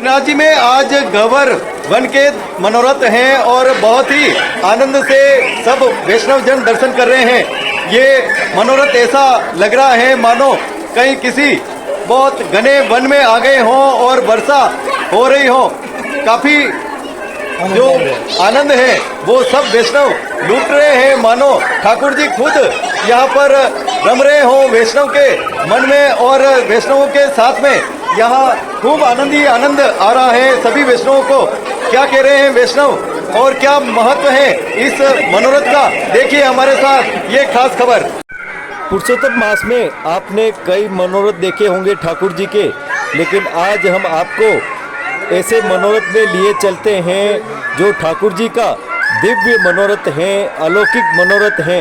गोपीनाथ जी में आज गवर वन के मनोरथ हैं और बहुत ही आनंद से सब वैष्णव जन दर्शन कर रहे हैं। ये मनोरथ ऐसा लग रहा है मानो कहीं किसी बहुत घने वन में आ गए हों और वर्षा हो रही हो। काफी जो आनंद है वो सब वैष्णव लूट रहे हैं, मानो ठाकुर जी खुद यहाँ पर रम रहे हों वैष्णव के मन में और वैष्णवों के साथ में। यहाँ खूब आनंद ही आनंद आ रहा है सभी वैष्णवों को। क्या कह रहे हैं वैष्णव और क्या महत्व है इस मनोरथ का, देखिए हमारे साथ ये खास खबर। पुरुषोत्तम मास में आपने कई मनोरथ देखे होंगे ठाकुर जी के, लेकिन आज हम आपको ऐसे मनोरथ में लिए चलते हैं जो ठाकुर जी का दिव्य मनोरथ है, अलौकिक मनोरथ है।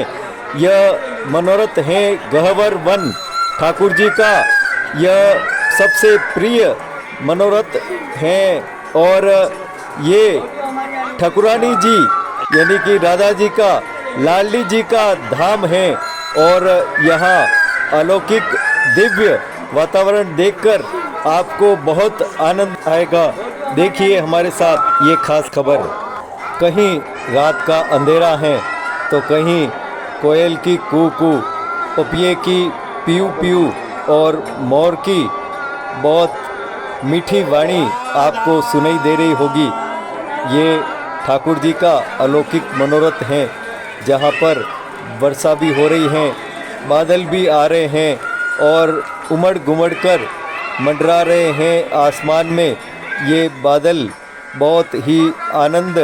यह मनोरथ है गहवर वन। ठाकुर जी का यह सबसे प्रिय मनोरथ है और ये ठाकुरानी जी यानी कि राधा जी का, लाडली जी का धाम है और यहाँ अलौकिक दिव्य वातावरण देखकर आपको बहुत आनंद आएगा। देखिए हमारे साथ ये खास खबर। कहीं रात का अंधेरा है तो कहीं कोयल की कू कू, पपिये की पीऊ पीऊ और मोर की बहुत मीठी वाणी आपको सुनाई दे रही होगी। ये ठाकुर जी का अलौकिक मनोरथ है जहाँ पर वर्षा भी हो रही है, बादल भी आ रहे हैं और उमड़ घुमड़ कर मंडरा रहे हैं आसमान में। ये बादल बहुत ही आनंद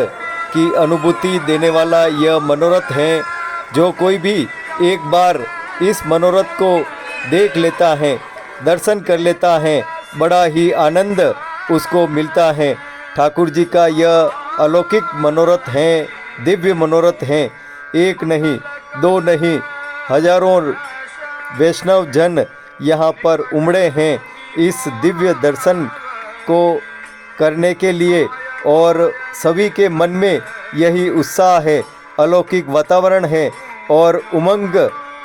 की अनुभूति देने वाला यह मनोरथ है। जो कोई भी एक बार इस मनोरथ को देख लेता है, दर्शन कर लेता है, बड़ा ही आनंद उसको मिलता है। ठाकुर जी का यह अलौकिक मनोरथ है, दिव्य मनोरथ है। एक नहीं, दो नहीं, हजारों वैष्णव जन यहाँ पर उमड़े हैं इस दिव्य दर्शन को करने के लिए और सभी के मन में यही उत्साह है, अलौकिक वातावरण है और उमंग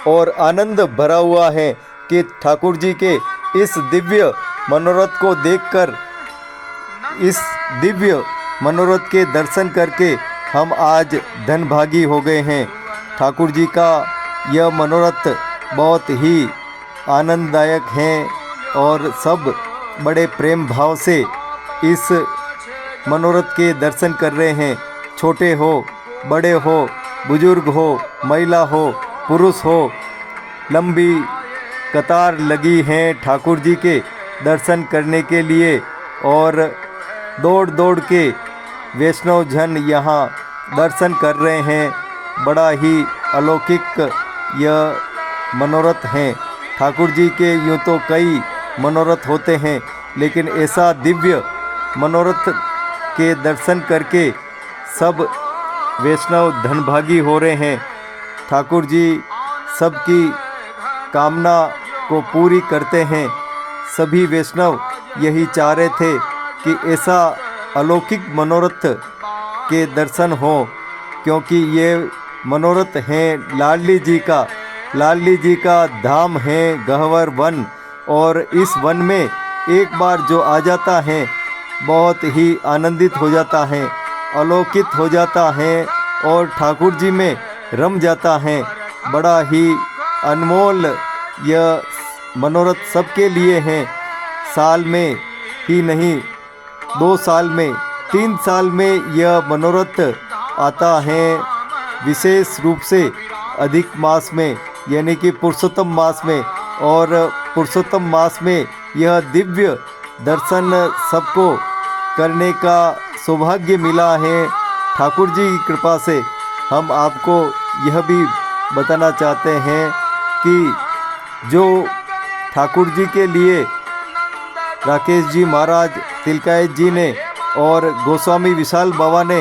और आनंद भरा हुआ है कि ठाकुर जी के इस दिव्य मनोरथ को देखकर, इस दिव्य मनोरथ के दर्शन करके हम आज धनभागी हो गए हैं। ठाकुर जी का यह मनोरथ बहुत ही आनंददायक है और सब बड़े प्रेम भाव से इस मनोरथ के दर्शन कर रहे हैं। छोटे हो, बड़े हो, बुजुर्ग हो, महिला हो, पुरुष हो, लंबी कतार लगी हैं ठाकुर जी के दर्शन करने के लिए और दौड़ दौड़ के वैष्णव जन यहाँ दर्शन कर रहे हैं। बड़ा ही अलौकिक यह मनोरथ है। ठाकुर जी के यूँ तो कई मनोरथ होते हैं, लेकिन ऐसा दिव्य मनोरथ के दर्शन करके सब वैष्णव धनभागी हो रहे हैं। ठाकुर जी सबकी कामना को पूरी करते हैं। सभी वैष्णव यही चाह रहे थे कि ऐसा अलौकिक मनोरथ के दर्शन हो, क्योंकि ये मनोरथ हैं लाडली जी का। लाडली जी का धाम है गहवर वन और इस वन में एक बार जो आ जाता है बहुत ही आनंदित हो जाता है, अलौकित हो जाता है और ठाकुर जी में रम जाता है। बड़ा ही अनमोल यह मनोरथ सबके लिए हैं। साल में ही नहीं, 2 साल में, 3 साल में यह मनोरथ आता है। विशेष रूप से अधिक मास में यानी कि पुरुषोत्तम मास में, और पुरुषोत्तम मास में यह दिव्य दर्शन सबको करने का सौभाग्य मिला है ठाकुर जी की कृपा से। हम आपको यह भी बताना चाहते हैं कि जो ठाकुर जी के लिए राकेश जी महाराज, तिलकायत जी ने और गोस्वामी विशाल बाबा ने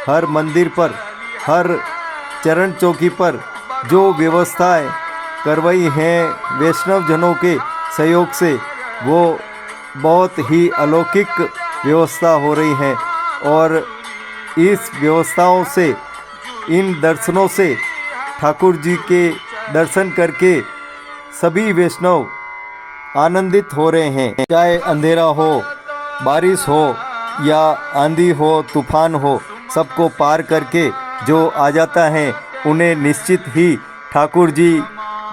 हर मंदिर पर, हर चरण चौकी पर जो व्यवस्थाएं करवाई हैं वैष्णव जनों के सहयोग से, वो बहुत ही अलौकिक व्यवस्था हो रही हैं और इस व्यवस्थाओं से, इन दर्शनों से ठाकुर जी के दर्शन करके सभी वैष्णव आनंदित हो रहे हैं। चाहे अंधेरा हो, बारिश हो या आंधी हो, तूफान हो, सबको पार करके जो आ जाता है उन्हें निश्चित ही ठाकुर जी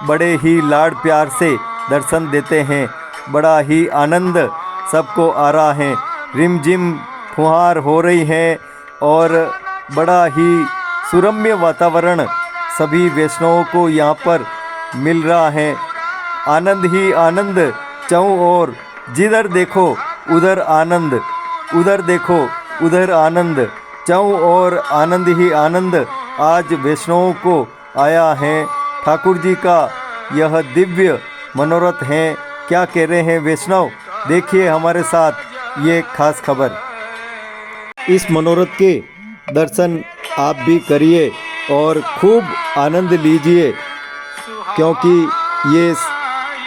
बड़े ही लाड़ प्यार से दर्शन देते हैं। बड़ा ही आनंद सबको आ रहा है। रिमझिम फुहार हो रही है और बड़ा ही सुरम्य वातावरण सभी वैष्णवों को यहाँ पर मिल रहा है। आनंद ही आनंद चारों ओर, जिधर देखो उधर आनंद, उधर देखो उधर आनंद, चारों ओर आनंद ही आनंद आज वैष्णवों को आया है। ठाकुर जी का यह दिव्य मनोरथ है। क्या कह रहे हैं वैष्णव, देखिए हमारे साथ ये खास खबर। इस मनोरथ के दर्शन आप भी करिए और खूब आनंद लीजिए, क्योंकि ये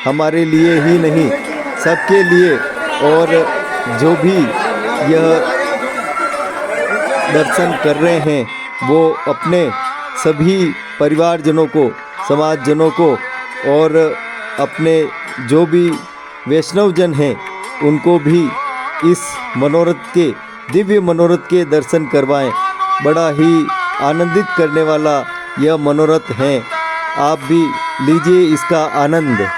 हमारे लिए ही नहीं सबके लिए, और जो भी यह दर्शन कर रहे हैं वो अपने सभी परिवारजनों को, समाजजनों को और अपने जो भी वैष्णवजन हैं उनको भी इस मनोरथ के, दिव्य मनोरथ के दर्शन करवाएं। बड़ा ही आनंदित करने वाला यह मनोरथ है। आप भी लीजिए इसका आनंद।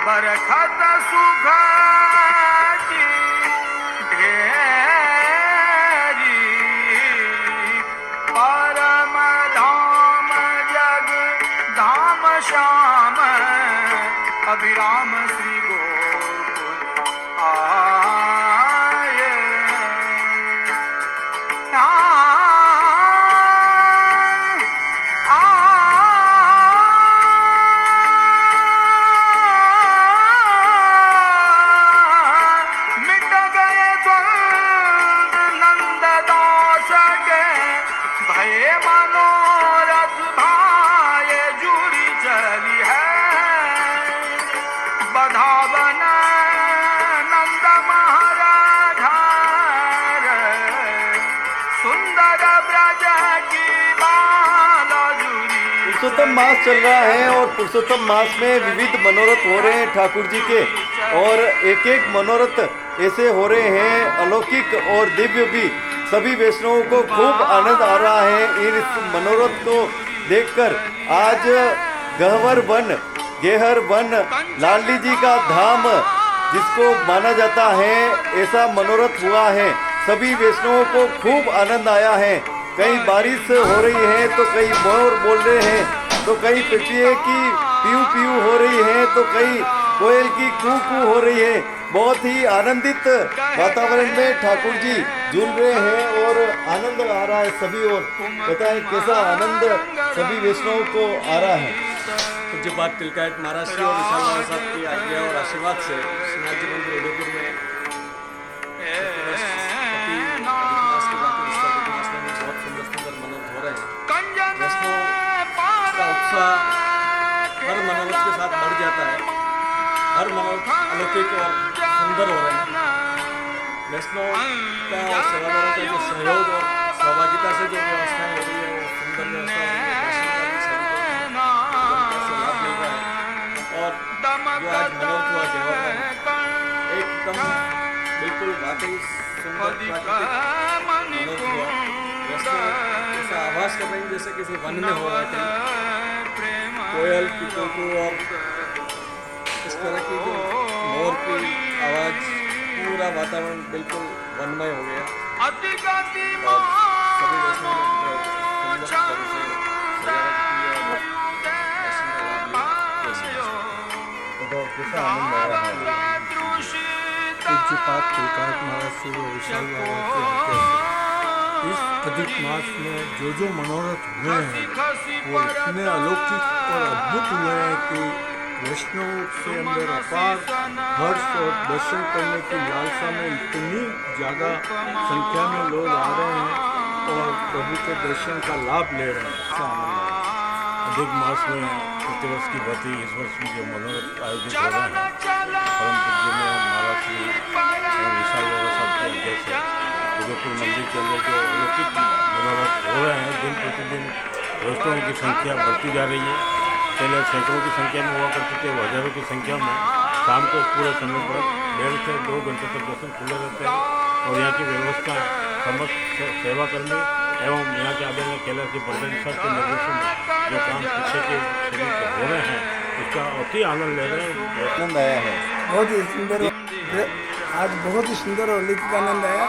बरखत सुख की ढेरी, परम धाम जग धाम श्याम, अभिराम श्री गोकुल आए। पुरुषोत्तम मास चल रहा है और पुरुषोत्तम मास में विविध मनोरथ हो रहे हैं ठाकुर जी के, और एक एक मनोरथ ऐसे हो रहे हैं अलौकिक और दिव्य भी। सभी वैष्णवों को खूब आनंद आ रहा है इस मनोरथ को देखकर। आज गहवर वन, गेहर वन, लाडली जी का धाम जिसको माना जाता है, ऐसा मनोरथ हुआ है। सभी वैष्णवों को खूब आनंद आया है। कहीं बारिश हो रही है तो कहीं मोर बोल रहे हैं, तो कहीं पिपिए की पीऊ पीऊ हो रही है, तो कहीं कोयल की कू कू हो रही है। बहुत ही आनंदित वातावरण में ठाकुर जी झूल रहे हैं और आनंद आ रहा है सभी ओर। बताएं कैसा आनंद सभी वैष्णवों को आ रहा है। पूज्यपाद तिलकायत महाराज जी और विशाल महाराज साहब की आज्ञा और आशीर्वाद से श्रीनाथ जी मंदिर उदयपुर में बहुत सुंदर सुंदर मनोरथ हो रहे हैं। वैष्णव का उत्साह हर मनोरथ के साथ बढ़ जाता है। हर मनोरथ अलौकिक और सुंदर हो रहे हैं। वैष्णव का और सेवादारों का जो सहयोग और सहभागिता से जो व्यवस्थाएं हो रही है वो सुंदर व्यवस्था हो रही है। लाभ मिल रहा है। और जो आज मनोरथ हुआ एकदम बिल्कुल वाकई सुंदर प्राकृतिक मनोरथ हुआ। वैष्णो ऐसा आभास कर रही जैसे किसी वन में हो रहा कोयल की कुकू और इस तरह की जो मोर की आवाज़, पूरा वातावरण बिल्कुल वनमय हो गया। और सभी वैष्णो ने सुंदर तरह से सजावट की और दर्शन का लाभ लिया। तो कैसा आनंद आ रहा है। पूज्यपाद तुलकाराम महाराज से वो विशाल महाराज के हाथे से इस अधिक मास में जो मनोरथ हुए हैं वो इतने अलौकिक और अद्भुत हुए हैं कि वैष्णव के अंदर अपार हर्ष और दर्शन करने की लालसा में इतनी ज़्यादा संख्या में लोग आ रहे हैं और प्रभु के दर्शन का लाभ ले रहे हैं। अधिक मास में प्रतिवर्ष की भांति इस वर्ष भी जो मनोरथ आयोजित हो रहे हैं, परम पूज्य में महाराज श्री विशाल बाबा साहब के अध्यक्ष है उदयपुर मंदिर के अंदर जो अलौकिक मनोरथ हो रहे हैं, दिन प्रतिदिन वैष्णवों की संख्या बढ़ती जा रही है। पहले सैकड़ों की संख्या में हुआ करते थे, हज़ारों की संख्या में शाम को पूरे समय पर 1.5 से 2 घंटे तक दर्शन खुले रहते हैं और यहाँ की व्यवस्था समस्त सेवाकर्मी एवं यहाँ के आदरणीय कैलाश जी पटेल साहब के निर्देशन में जो काम पीछे के समय से हो रहे हैं उसका अति आनंद ले रहे हैं। आनंद आया है। बहुत ही सुंदर, आज बहुत ही सुंदर और अलौकिक आनंद आया।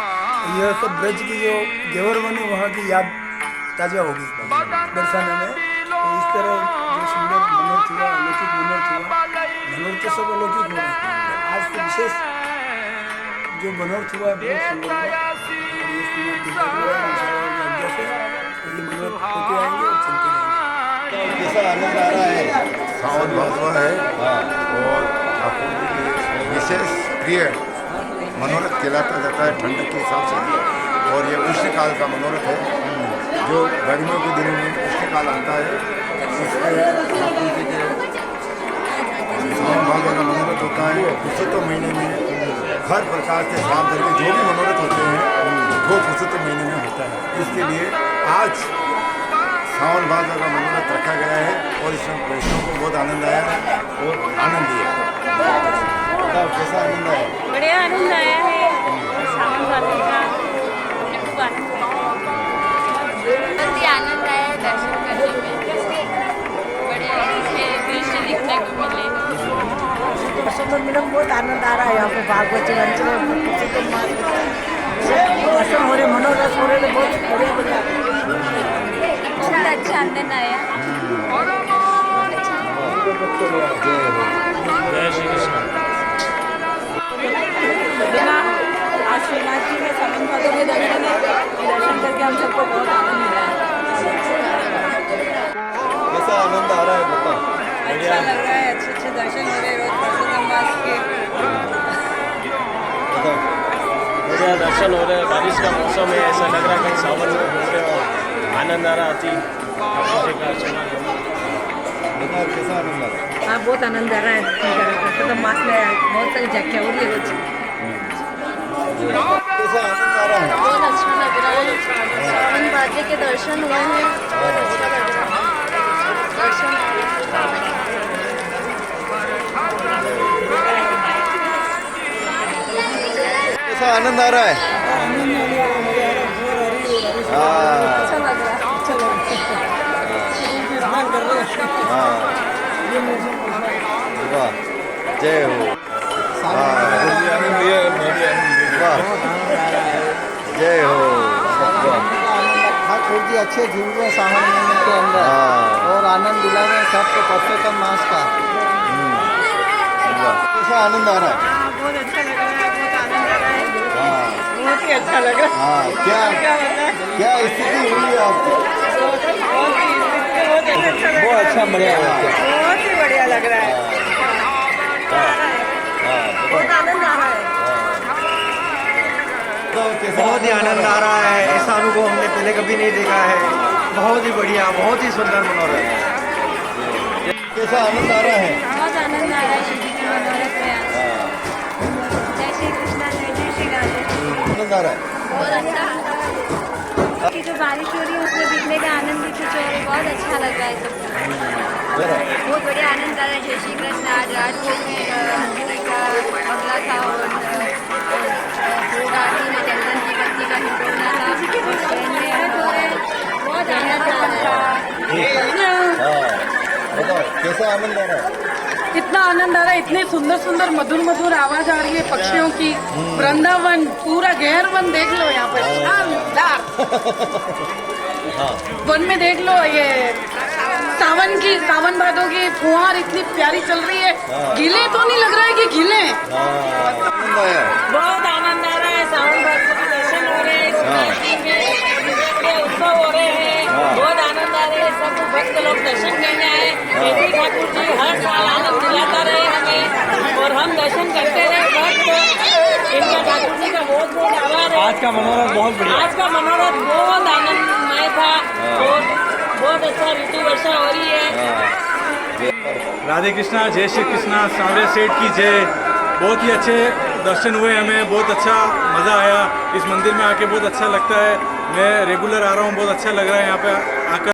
यह सब ब्रज की जो गेवर बनी वहाँ की याद ताज़ा होगी दर्शन में। तो इस तरह जो सुंदर मनोरथ हुआ, अलौकिक मनोरथ हुआ, मनोरथ तो सब अलौकिक हुआ, आज तो विशेष जो मनोरथ हुआ बहुत सुंदर हुआ। और ये सुंदर ये मनोरथ होते आएंगे और चलते रहेंगे। कैसा आनंद आ रहा है। सावन भादवा है और ठाकुर जी के विशेष प्रिय मनोरथ कहलाता जाता है ठंड के हिसाब से। और ये उष्णकाल का मनोरथ है जो गर्मियों के दिनों में उष्णकाल आता है। इसमें ठाकुर जी के सावन भादवा का मनोरथ होता है। पुरुषोत्तम महीने में हर प्रकार के साल भर के जो भी मनोरथ होते हैं वो पुरुषोत्तम महीने में होता है। इसके लिए आज सावन भादवा का मनोरथ रखा गया है और इसमें वैष्णव को बहुत आनंद आया और आनंद लिया। कैसा आनंद आया। बढ़िया आनंद आया है सावन भादवा का, खूब आनंद बहुत ही आनंद आया है दर्शन करने में। बढ़िया दृश्य दिखने को मिले। दर्शन में मिला बहुत आनंद आ रहा है। यहाँ पे भागवत दर्शन हो रहे, मनोरथ हो रहे, बहुत बढ़िया बढ़िया अच्छा आनंद आया। आज श्रीनाथ जी में सावन भादवा के दर्शन है, दर्शन करके हम सबको बहुत आनंद मिला है। कैसा आनंद आ रहा है बताओ। अच्छा लग रहा है, अच्छे दर्शन हो रहे हैं रोज पुरुषोत्तम मास के। बढ़िया दर्शन हो रहे हैं। बारिश का मौसम है, ऐसा लग रहा है कि सावन में घूम रहे हो। आनंद आ रहा अति कैसा आनंद आ रहा है। हाँ बहुत आनंद आ रहा है। पुरुषोत्तम मास में बहुत सारी झांकियाँ हो रही है रोज। कैसा आनंद आ रहा है। बहुत अच्छा लग रहा है। सावन भादवा के दर्शन हुए हैं, अच्छा लग रहा है। दर्शन कैसा आनंद आ रहा है। हाँ अच्छा लग रहा है, अच्छा लग रहा है। वाह जय हो। जय हो। ठाकुर जी अच्छे झूल रहे सावन महीने के अंदर और आनंद दिला रहे सबको पुरुषोत्तम मास का। कैसा आनंद आ रहा है। बहुत अच्छा लग रहा है, बहुत आनंद आ रहा है, बहुत ही अच्छा लग रहा है। हाँ क्या स्थिति हुई है आपकी। बहुत अच्छा बढ़िया बहुत ही बढ़िया लग रहा है। बहुत आनंद आ रहा है। बहुत ही आनंद आ रहा है। ऐसा अनुभव हमने पहले कभी नहीं देखा है। बहुत ही बढ़िया, बहुत ही सुंदर मनोरथ। कैसा आनंद आ रहा है। बहुत आनंद आ रहा है। श्री जी के मनोरथ में आज जय श्री कृष्णा, जय श्री राधे। आनंद आ रहा है। बहुत अच्छा कि जो बारिश हो रही है उसमें दिखने का आनंद भी कुछ और है। बहुत अच्छा लग रहा है सब। बहुत बढ़िया आनंद आ रहा है। जय श्री कृष्ण। आज राजभोग में अंजलि का बंगला था और फूल आरती में चंदन की बत्ती का हिंडोलना था और ट्रेन में बहुत आनंद आ रहा हाँ बताओ कैसा आनंद आ रहा है? इतना आनंद आ रहा है, इतनी सुंदर सुंदर मधुर मधुर आवाज आ रही है पक्षियों की। वृंदावन पूरा गहर वन देख लो यहाँ पर शानदार। वन में देख लो ये सावन भादों की फुहार इतनी प्यारी चल रही है। गीले तो नहीं लग रहा है कि गीले हैं। आनंद आया। बहुत आनंद आ रहा है। सावन भादों के दर्शन हो रहे हैं, शिवरात्रि में उत्सव हो रहे हैं, बहुत आनंद आ रहे हैं। सब भक्त लोग दर्शन करने आए। ऐसे ठाकुर जी हर साल आनंद दिलाता रहे हमें और हम दर्शन करते रहे। भक्त इनका ठाकुर जी का बहुत बहुत आभार है। आज का मनोरथ बहुत बढ़िया, आज का मनोरथ बहुत आनंदमय था और बहुत अच्छा ऋतु वर्षा हो रही है। राधे कृष्णा, जय श्री कृष्णा, सांवरे सेठ की जय। बहुत ही अच्छे दर्शन हुए हमें, बहुत अच्छा मज़ा आया। इस मंदिर में आके बहुत अच्छा लगता है। मैं रेगुलर आ रहा हूँ, बहुत अच्छा लग रहा है यहाँ पे आकर।